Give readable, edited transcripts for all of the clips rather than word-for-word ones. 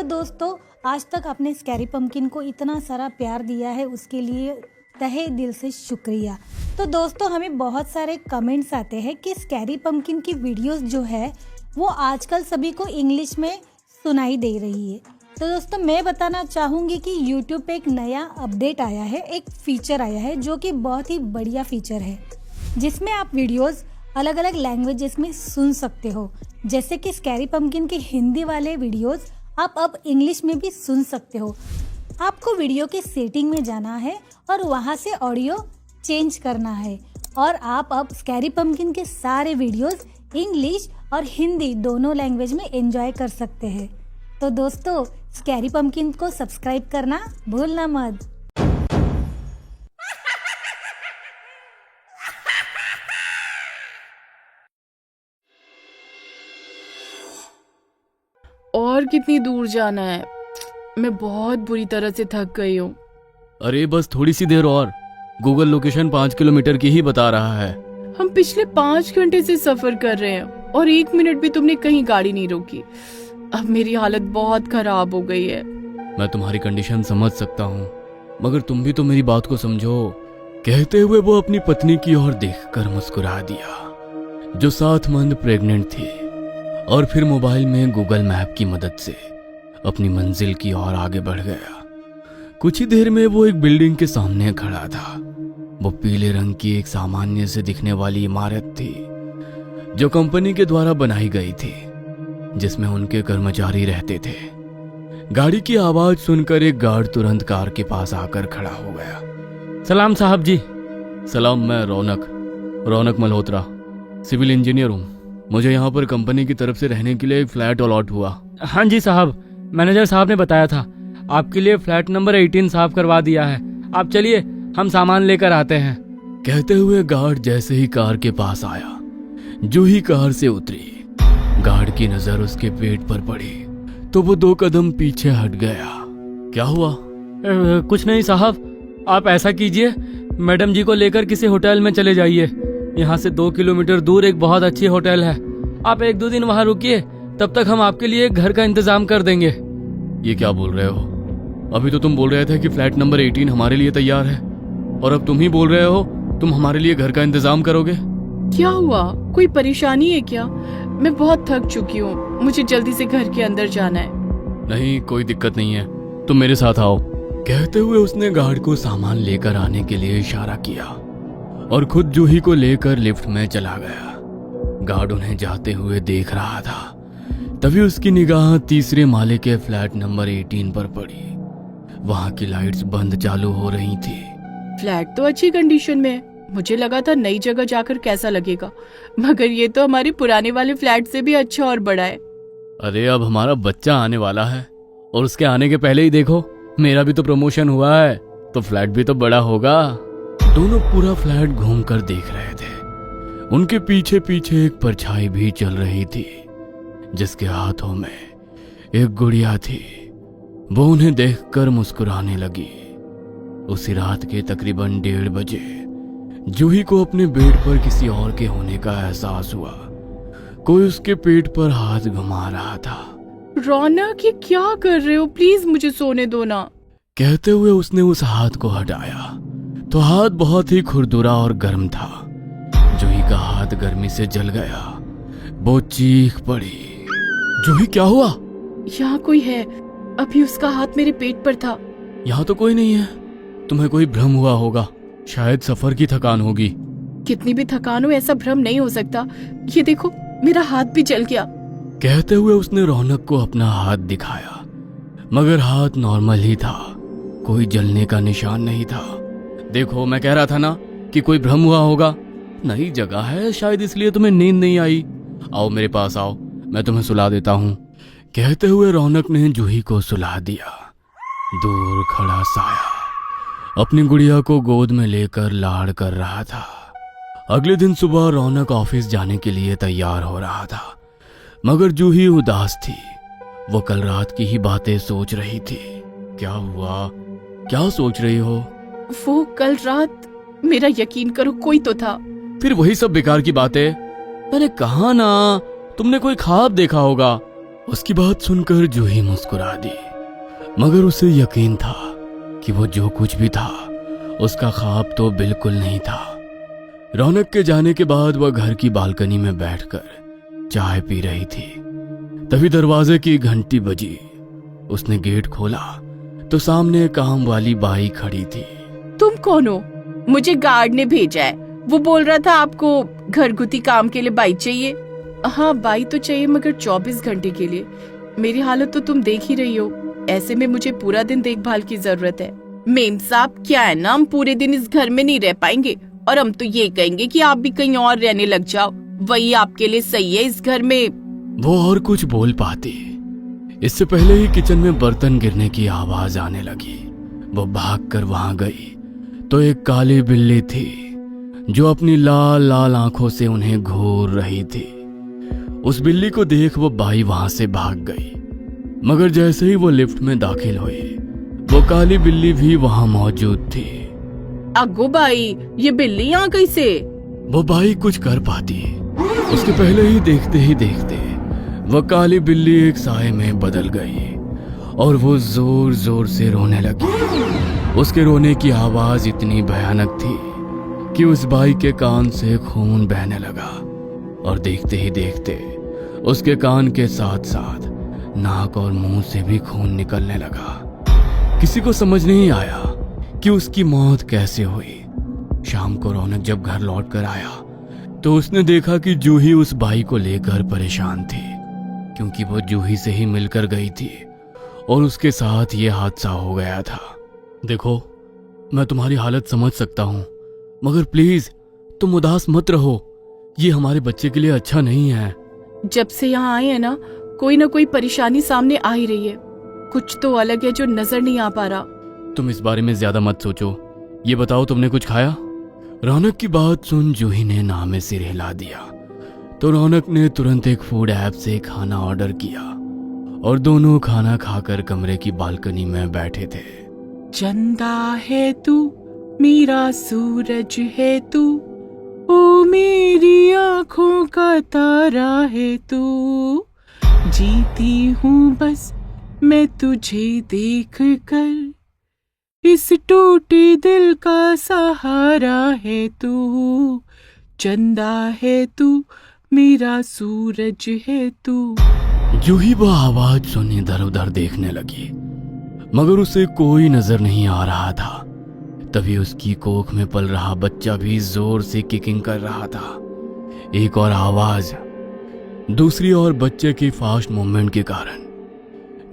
दोस्तों, आज तक आपने स्कैरी पंपकिन को इतना सारा प्यार दिया है, उसके लिए तहे दिल से शुक्रिया। तो दोस्तों, हमें बहुत सारे कमेंट्स आते हैं कि स्कैरी पंपकिन की वीडियोस जो है वो आजकल सभी को इंग्लिश में सुनाई दे रही है। तो दोस्तों, मैं बताना चाहूँगी कि यूट्यूब पे एक नया अपडेट आया है, एक फीचर आया है जो कि बहुत ही बढ़िया फीचर है, जिसमें आप वीडियोस अलग अलग लैंग्वेजेस में सुन सकते हो। जैसे कि स्कैरी पंपकिन के हिंदी वाले वीडियोस आप अब इंग्लिश में भी सुन सकते हो। आपको वीडियो के सेटिंग में जाना है और वहाँ से ऑडियो चेंज करना है और आप अब स्कैरी पंपकिन के सारे वीडियोस इंग्लिश और हिंदी दोनों लैंग्वेज में एंजॉय कर सकते हैं। तो दोस्तों, स्कैरी पंपकिन को सब्सक्राइब करना भूलना मत। और कितनी दूर जाना है? मैं बहुत बुरी तरह से थक गई हूँ। अरे बस थोड़ी सी देर और। गूगल लोकेशन 5 किलोमीटर की ही बता रहा है। हम पिछले 5 घंटे से सफर कर रहे हैं और 1 मिनट भी तुमने कहीं गाड़ी नहीं रोकी। अब मेरी हालत बहुत खराब हो गई है। मैं तुम्हारी कंडीशन समझ सकता हूँ, मगर तुम भी तो मेरी बात को समझो। कहते हुए वो अपनी पत्नी की ओर देखकर मुस्कुरा दिया, जो सातमंद प्रेग्नेंट थी, और फिर मोबाइल में गूगल मैप की मदद से अपनी मंजिल की ओर आगे बढ़ गया। कुछ ही देर में वो एक बिल्डिंग के सामने खड़ा था। वो पीले रंग की एक सामान्य से दिखने वाली इमारत थी जो कंपनी के द्वारा बनाई गई थी, जिसमें उनके कर्मचारी रहते थे। गाड़ी की आवाज सुनकर एक गार्ड तुरंत कार के पास आकर खड़ा हो गया। सलाम साहब जी। सलाम, मैं रौनक मल्होत्रा, सिविल इंजीनियर हूँ। मुझे यहाँ पर कंपनी की तरफ से रहने के लिए एक फ्लैट अलॉट हुआ। हाँ जी साहब, मैनेजर साहब ने बताया था आपके लिए फ्लैट नंबर 18 साफ करवा दिया है। आप चलिए, हम सामान लेकर आते हैं। कहते हुए गार्ड जैसे ही कार के पास आया, जूही कार से उतरी, गार्ड की नजर उसके पेट पर पड़ी तो वो 2 कदम पीछे हट गया। क्या हुआ? कुछ नहीं साहब, आप ऐसा कीजिए, मैडम जी को लेकर किसी होटल में चले जाइए। यहाँ से 2 किलोमीटर दूर एक बहुत अच्छी होटल है। आप 1-2 दिन वहाँ रुकिए, तब तक हम आपके लिए घर का इंतजाम कर देंगे। ये क्या बोल रहे हो? अभी तो तुम बोल रहे थे कि फ्लैट नंबर 18 हमारे लिए तैयार है, और अब तुम ही बोल रहे हो तुम हमारे लिए घर का इंतजाम करोगे। क्या हुआ? कोई परेशानी है क्या? मैं बहुत थक चुकी हूँ, मुझे जल्दी से घर के अंदर जाना है। नहीं, कोई दिक्कत नहीं है, तुम मेरे साथ आओ। कहते हुए उसने गार्ड को सामान लेकर आने के लिए इशारा किया और खुद जूही को लेकर लिफ्ट में चला गया। गार्ड उन्हें जाते हुए देख रहा था, तभी उसकी निगाह तीसरे माले के फ्लैट नंबर 18 पर पड़ी। वहां की लाइट्स बंद चालू हो रही थी। फ्लैट तो अच्छी कंडीशन में है। मुझे लगा था नई जगह जाकर कैसा लगेगा, मगर ये तो हमारे पुराने वाले फ्लैट से भी अच्छा और बड़ा है। अरे अब हमारा बच्चा आने वाला है, और उसके आने के पहले ही देखो, मेरा भी तो प्रमोशन हुआ है, तो फ्लैट भी तो बड़ा होगा। दोनों पूरा फ्लैट घूमकर देख रहे थे। उनके पीछे पीछे एक परछाई भी चल रही थी, जिसके हाथों में एक गुड़िया थी। वो उन्हें देखकर मुस्कुराने लगी। उसी रात के तकरीबन 1:30 बजे जूही को अपने बेड पर किसी और के होने का एहसास हुआ। कोई उसके पेट पर हाथ घुमा रहा था। रौनक, ये क्या कर रहे हो? प्लीज मुझे सोने दो ना। कहते हुए उसने उस हाथ को हटाया तो हाथ बहुत ही खुरदुरा और गर्म था। जूही का हाथ गर्मी से जल गया। वो चीख पड़ी। जूही, क्या हुआ? यहाँ कोई है। अभी उसका हाथ मेरे पेट पर था। यहाँ तो कोई नहीं है। तुम्हें कोई भ्रम हुआ होगा, शायद सफर की थकान होगी। कितनी भी थकान हो, ऐसा भ्रम नहीं हो सकता। ये देखो, मेरा हाथ भी जल गया। कहते हुए उसने रौनक को अपना हाथ दिखाया, मगर हाथ नॉर्मल ही था, कोई जलने का निशान नहीं था। देखो, मैं कह रहा था ना कि कोई भ्रम हुआ होगा। नई जगह है, शायद इसलिए तुम्हें नींद नहीं आई। आओ मेरे पास आओ, मैं तुम्हें सुला देता हूँ। कहते हुए रौनक ने जूही को सुला दिया। दूर खड़ा साया अपनी गुड़िया को गोद में लेकर लाड़ कर रहा था। अगले दिन सुबह रौनक ऑफिस जाने के लिए तैयार हो रहा था, मगर जूही उदास थी। वो कल रात की ही बातें सोच रही थी। क्या हुआ? क्या सोच रही हो? वो कल रात, मेरा यकीन करो, कोई तो था। फिर वही सब बेकार की बातें। अरे कहा ना, तुमने कोई ख्वाब देखा होगा। उसकी बात सुनकर जूही मुस्कुरा दी, मगर उसे यकीन था कि वो जो कुछ भी था उसका ख्वाब तो बिल्कुल नहीं था। रौनक के जाने के बाद वह घर की बालकनी में बैठकर चाय पी रही थी। तभी दरवाजे की घंटी बजी। उसने गेट खोला तो सामने काम वाली बाई खड़ी थी। तुम कौन हो? मुझे गार्ड ने भेजा है। वो बोल रहा था आपको घरगुती काम के लिए बाई चाहिए। हाँ, बाई तो चाहिए, मगर 24 घंटे के लिए। मेरी हालत तो तुम देख ही रही हो। ऐसे में मुझे पूरा दिन देखभाल की जरूरत है। मेम साहब, क्या है ना, हम पूरे दिन इस घर में नहीं रह पाएंगे और हम तो ये कहेंगे कि आप भी कहीं और रहने लग जाओ। वही आपके लिए सही है इस घर में। वो और कुछ बोल पाती, इससे पहले ही किचन में बर्तन गिरने की आवाज आने लगी। वो भागकर वहां गई तो एक काली बिल्ली थी जो अपनी लाल लाल आंखों से उन्हें घूर रही थी। उस बिल्ली को देख वो बाई वहां से भाग गई, मगर जैसे ही वो लिफ्ट में दाखिल हुई वो काली बिल्ली भी वहां मौजूद थी। अगो बाई, ये बिल्ली यहाँ कैसे? वो बाई कुछ कर पाती, उसके पहले ही देखते वह काली बिल्ली एक साए में बदल गई और वो जोर जोर से रोने लगी। उसके रोने की आवाज इतनी भयानक थी कि उस बाई के कान से खून बहने लगा और देखते ही देखते उसके कान के साथ साथ नाक और मुंह से भी खून निकलने लगा। किसी को समझ नहीं आया कि उसकी मौत कैसे हुई। शाम को रौनक जब घर लौट कर आया तो उसने देखा कि जूही उस बाई को लेकर परेशान थी, क्योंकि वो जूही से ही मिलकर गई थी और उसके साथ ये हादसा हो गया था। देखो, मैं तुम्हारी हालत समझ सकता हूँ, मगर प्लीज तुम उदास मत रहो। ये हमारे बच्चे के लिए अच्छा नहीं है। जब से यहाँ आए हैं ना कोई परेशानी सामने आ ही रही है। कुछ तो अलग है जो नजर नहीं आ पा रहा। तुम इस बारे में ज्यादा मत सोचो। ये बताओ, तुमने कुछ खाया? रौनक की बात सुन जूही ने ना में सिर हिला दिया तो रौनक ने तुरंत एक फूड ऐप से खाना ऑर्डर किया और दोनों खाना खाकर कमरे की बालकनी में बैठे थे। चंदा है तू, मेरा सूरज है तू, ओ मेरी आँखों का तारा है तू, जीती हूँ बस मैं तुझे देख कर, इस टूटे दिल का सहारा है तू, चंदा है तू, मेरा सूरज है तू। जूही वो आवाज सुन इधर उधर देखने लगी, मगर उसे कोई नजर नहीं आ रहा था। तभी उसकी कोख में पल रहा बच्चा भी जोर से किकिंग कर रहा था। एक और आवाज, दूसरी ओर बच्चे की फास्ट मूवमेंट के कारण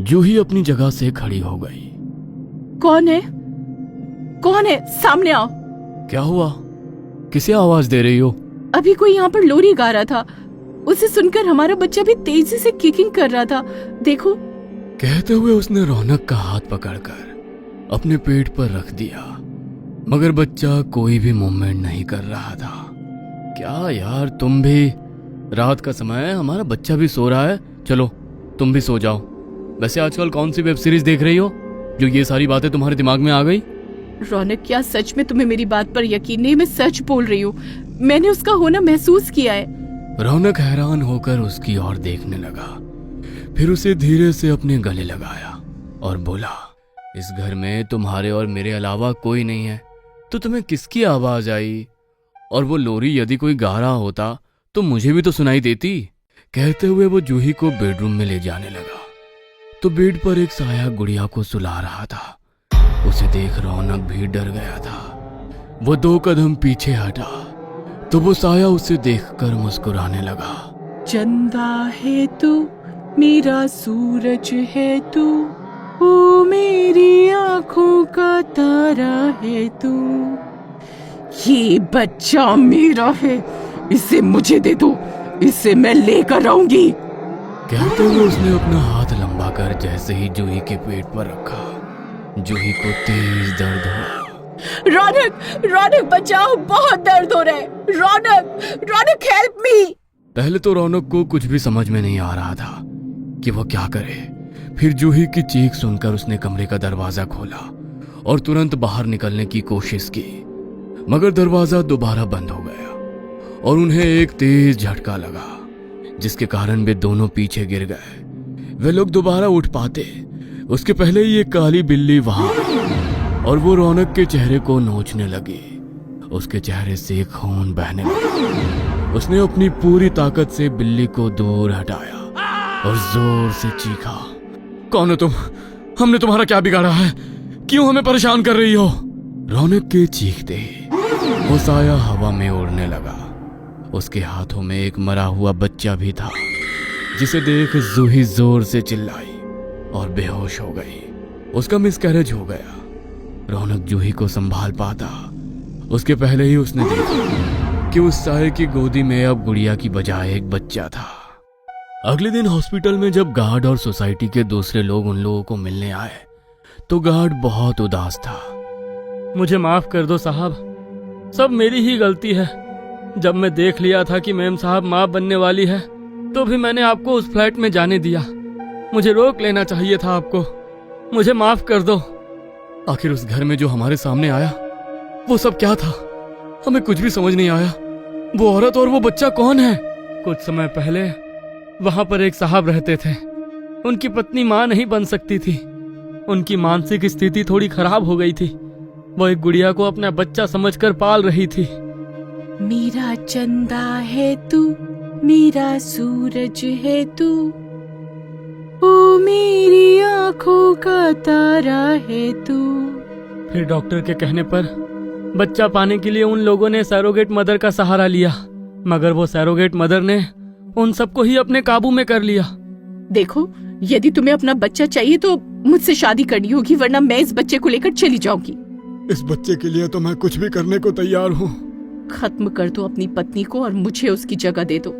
जूही अपनी जगह से खड़ी हो गई। कौन है? कौन है? सामने आओ। क्या हुआ? किसे आवाज दे रही हो? अभी कोई यहाँ पर लोरी गा रहा था। उसे सुनकर हमारा बच्चा भी तेजी से किकिंग कर रहा था। देखो। कहते हुए उसने रौनक का हाथ पकड़कर अपने पेट पर रख दिया, मगर बच्चा कोई भी मूवमेंट नहीं कर रहा था। क्या यार, तुम भी? रात का समय है, हमारा बच्चा भी सो रहा है। चलो तुम भी सो जाओ। वैसे आजकल कौन सी वेब सीरीज देख रही हो जो ये सारी बातें तुम्हारे दिमाग में आ गई? रौनक, क्या सच में तुम्हें मेरी बात पर यकीन नहीं? मैं सच बोल रही हूँ। मैंने उसका होना महसूस किया है। रौनक हैरान होकर उसकी ओर देखने लगा, फिर उसे धीरे से अपने गले लगाया और बोला, इस घर में तुम्हारे और मेरे अलावा कोई नहीं है, तो तुम्हें किसकी आवाज आई? और वो लोरी यदि कोई गा रहा होता तो मुझे भी तो सुनाई देती। कहते हुए वो जूही को बेडरूम में ले जाने लगा तो बेड पर एक साया गुड़िया को सुला रहा था। उसे देख रौनक भी डर गया था। वो 2 कदम पीछे हटा तो वो साया उसे देखकर मुस्कुराने लगा। चंदा है तू, मेरा सूरज है तू, ओ मेरी आँखों का तारा है तू। ये बच्चा मेरा है, इसे मुझे दे दो, इसे मैं लेकर आऊंगी। कहते हुए उसने अपना हाथ लंबा कर जैसे ही जूही के पेट पर रखा, जूही को तेज दर्द हुआ। रौनक, रौनक बचाओ, बहुत दर्द हो रहा है। रौनक, रौनक हेल्प मी। पहले तो रौनक को कुछ भी समझ में नहीं आ रहा था कि वो क्या करे। फिर जूही की चीख सुनकर उसने कमरे का दरवाजा खोला और तुरंत बाहर निकलने की कोशिश की, मगर दरवाजा दोबारा बंद हो गया और उन्हें एक तेज झटका लगा, जिसके कारण वे दोनों पीछे गिर गए। वे लोग दोबारा उठ पाते उसके पहले ही एक काली बिल्ली वहां आई और वो रौनक के चेहरे को नोचने लगी। उसके चेहरे से खून बहने लगा। उसने अपनी पूरी ताकत से बिल्ली को दूर हटाया और जोर से चीखा, कौन हो तुम? हमने तुम्हारा क्या बिगाड़ा है? क्यों हमें परेशान कर रही हो? रौनक के चीखते ही वो साया हवा में उड़ने लगा। उसके हाथों में एक मरा हुआ बच्चा भी था, जिसे देख जूही जोर से चिल्लाई और बेहोश हो गई। उसका मिसकैरेज हो गया। रौनक जूही को संभाल पाता उसके पहले ही उसने देखा कि उस साये की गोदी में अब गुड़िया की बजाय एक बच्चा था। अगले दिन हॉस्पिटल में जब गार्ड और सोसाइटी के दूसरे लोग उन लोगों को मिलने आए तो गार्ड बहुत उदास था। मुझे माफ कर दो साहब, सब मेरी ही गलती है। जब मैं देख लिया था कि मैम साहब माँ बनने वाली है तो भी मैंने आपको उस फ्लैट में जाने दिया। मुझे रोक लेना चाहिए था आपको। मुझे माफ कर दो। आखिर उस घर में जो हमारे सामने आया वो सब क्या था? हमें कुछ भी समझ नहीं आया। वो औरत और वो बच्चा कौन है? कुछ समय पहले वहां पर एक साहब रहते थे। उनकी पत्नी मां नहीं बन सकती थी। उनकी मानसिक स्थिति थोड़ी खराब हो गई थी। वो एक गुड़िया को अपना बच्चा समझकर पाल रही थी। मेरा चंदा है तू, मेरा सूरज है तू, ओ मेरी आंखों का तारा है तू। फिर डॉक्टर के कहने पर बच्चा पाने के लिए उन लोगों ने सैरोगेट मदर का सहारा लिया, मगर वो सैरोगेट मदर ने उन सबको ही अपने काबू में कर लिया। देखो, यदि तुम्हें अपना बच्चा चाहिए तो मुझसे शादी करनी होगी, वरना मैं इस बच्चे को लेकर चली जाऊंगी। इस बच्चे के लिए तो मैं कुछ भी करने को तैयार हूँ। खत्म कर दो अपनी पत्नी को और मुझे उसकी जगह दे दो।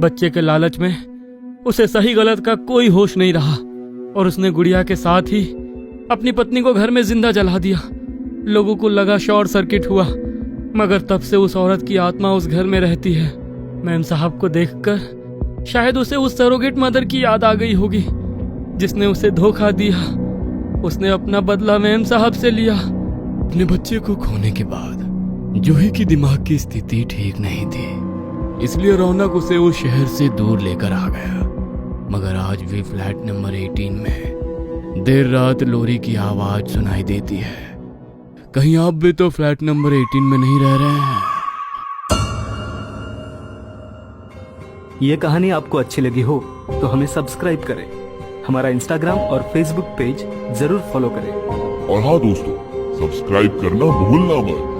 बच्चे के लालच में उसे सही गलत का कोई होश नहीं रहा और उसने गुड़िया के साथ ही अपनी पत्नी को घर में जिंदा जला दिया। लोगों को लगा शॉर्ट सर्किट हुआ, मगर तब से उस औरत की आत्मा उस घर में रहती है। मैम साहब को देखकर शायद उसे उस सरोगेट मदर की याद आ गई होगी जिसने उसे धोखा दिया। उसने अपना बदला मैम साहब से लिया। अपने बच्चे को खोने के बाद जूही की दिमाग की स्थिति ठीक नहीं थी, इसलिए रौनक उसे उस शहर से दूर लेकर आ गया। मगर आज भी फ्लैट नंबर 18 में देर रात लोरी की आवाज सुनाई देती है। कहीं आप भी तो फ्लैट नंबर 18 में नहीं रह रहे हैं? ये कहानी आपको अच्छी लगी हो तो हमें सब्सक्राइब करें, हमारा इंस्टाग्राम और फेसबुक पेज जरूर फॉलो करें। और हाँ दोस्तों, सब्सक्राइब करना भूलना मत।